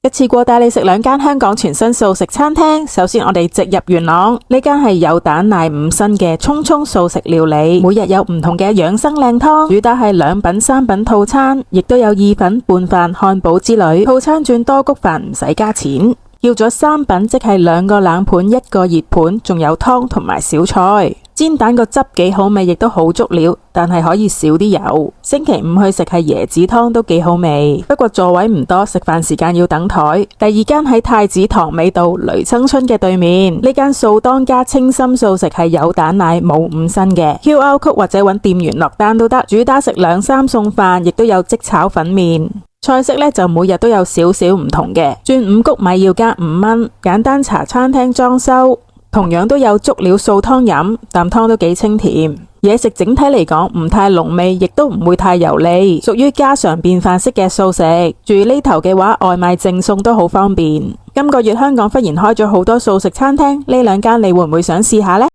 一次過帶你食兩間香港全新素食餐廳。首先我哋直入元朗，呢間係有蛋奶五辛嘅蔥蔥素食料理，每日有唔同嘅養生靚湯，主打係兩品三品套餐，亦都有意粉、拌飯、漢堡之類。套餐轉多谷飯唔使加錢。叫咗三品，即係兩個冷盤一個熱盤，仲有湯同埋小菜。煎蛋個汁幾好味，亦都好足料，但係可以少啲油。星期五去食係椰子湯都幾好味，不過座位唔多，食飯時間要等台。第二間喺太子塘尾道雷生春嘅對面，呢間素當家清心素食係有蛋奶冇五辛嘅。QR Code 或者揾店員落單都得，主打食兩三餸飯，亦都有即炒粉麵。菜式呢就每日都有少少唔同嘅，轉五穀米要加5蚊，簡單茶餐廳裝修。同樣都有足料素湯飲，啖湯都幾清甜。嘢食整體嚟講唔太濃味，亦都唔會太油膩，屬於家常便飯式嘅素食。住呢頭嘅話，外賣贈送都好方便。今個月香港忽然開咗好多素食餐廳，呢兩間你會唔會想試下呢？